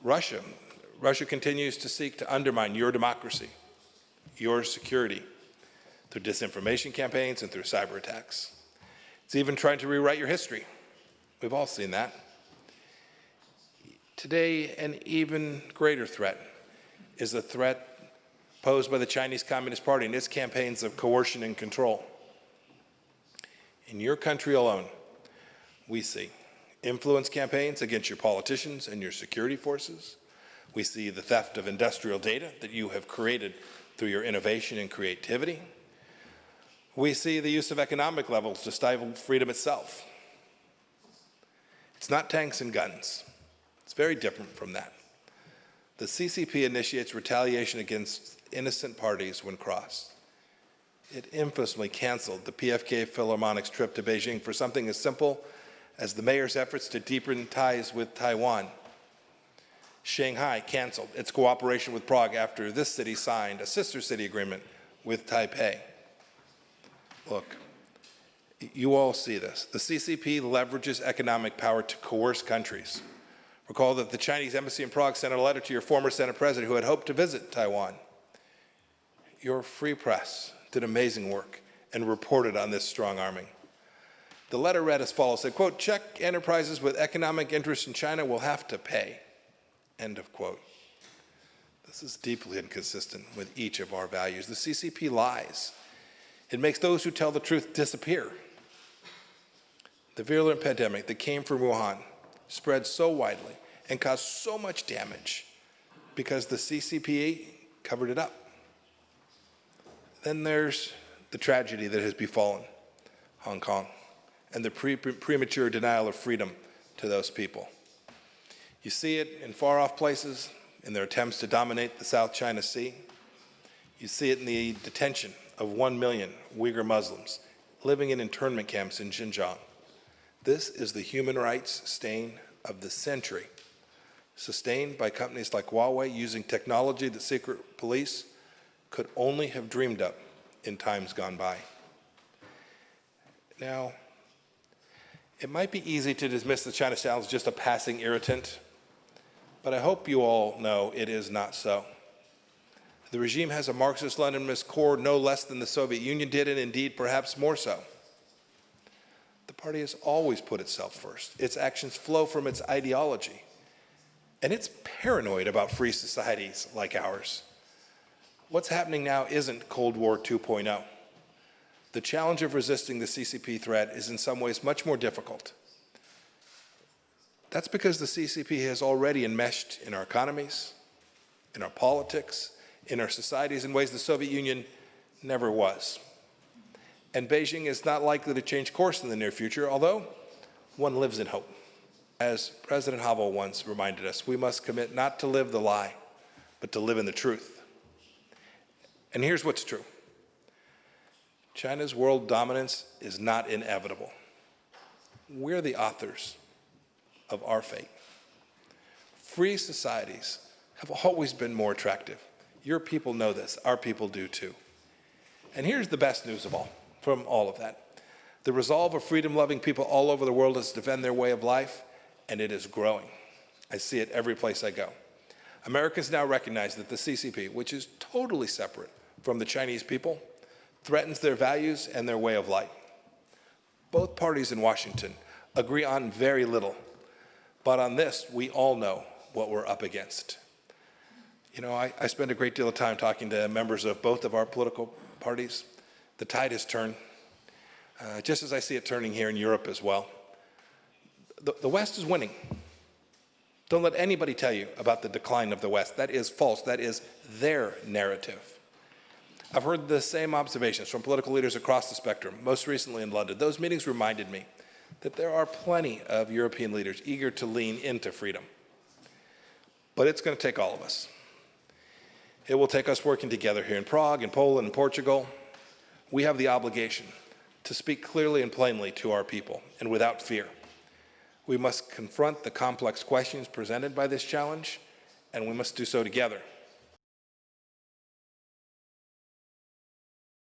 Russia continues to seek to undermine your democracy, your security, through disinformation campaigns and through cyber attacks. It's even trying to rewrite your history. We've all seen that. Today, an even greater threat is the threat posed by the Chinese Communist Party and its campaigns of coercion and control. In your country alone, we see influence campaigns against your politicians and your security forces. We see the theft of industrial data that you have created through your innovation and creativity. We see the use of economic levels to stifle freedom itself. It's not tanks and guns. It's very different from that. The CCP initiates retaliation against innocent parties when crossed. It infamously canceled the PFK Philharmonic's trip to Beijing for something as simple as the mayor's efforts to deepen ties with Taiwan. Shanghai canceled its cooperation with Prague after this city signed a sister city agreement with Taipei. Look, you all see this. The CCP leverages economic power to coerce countries. Recall that the Chinese embassy in Prague sent a letter to your former Senate president who had hoped to visit Taiwan. Your free press did amazing work and reported on this strong arming. The letter read as follows, said, quote, Czech enterprises with economic interests in China will have to pay, end of quote. This is deeply inconsistent with each of our values. The CCP lies. It makes those who tell the truth disappear. The virulent pandemic that came from Wuhan spread so widely and caused so much damage because the CCP covered it up. Then there's the tragedy that has befallen Hong Kong and the premature denial of freedom to those people. You see it in far-off places, in their attempts to dominate the South China Sea. You see it in the detention of 1 million Uyghur Muslims living in internment camps in Xinjiang. This is the human rights stain of the century, sustained by companies like Huawei using technology that secret police could only have dreamed up in times gone by. Now, it might be easy to dismiss the China style as just a passing irritant, but I hope you all know it is not so. The regime has a Marxist-Leninist core no less than the Soviet Union did, and indeed perhaps more so. The party has always put itself first. Its actions flow from its ideology, and it's paranoid about free societies like ours. What's happening now isn't Cold War 2.0. The challenge of resisting the CCP threat is in some ways much more difficult. That's because the CCP has already enmeshed in our economies, in our politics, in our societies in ways the Soviet Union never was. And Beijing is not likely to change course in the near future, although one lives in hope. As President Havel once reminded us, we must commit not to live the lie, but to live in the truth. And here's what's true. China's world dominance is not inevitable. We're the authors of our fate. Free societies have always been more attractive. Your people know this. Our people do too. And here's the best news of all, from all of that. The resolve of freedom-loving people all over the world is to defend their way of life, and it is growing. I see it every place I go. Americans now recognize that the CCP, which is totally separate from the Chinese people, threatens their values and their way of life. Both parties in Washington agree on very little, but on this, we all know what we're up against. You know, I spend a great deal of time talking to members of both of our political parties. The tide has turned, just as I see it turning here in Europe as well. The West is winning. Don't let anybody tell you about the decline of the West. That is false. That is their narrative. I've heard the same observations from political leaders across the spectrum, most recently in London. Those meetings reminded me that there are plenty of European leaders eager to lean into freedom. But it's going to take all of us. It will take us working together here in Prague, in Poland, and Portugal. We have the obligation to speak clearly and plainly to our people, and without fear. We must confront the complex questions presented by this challenge, and we must do so together.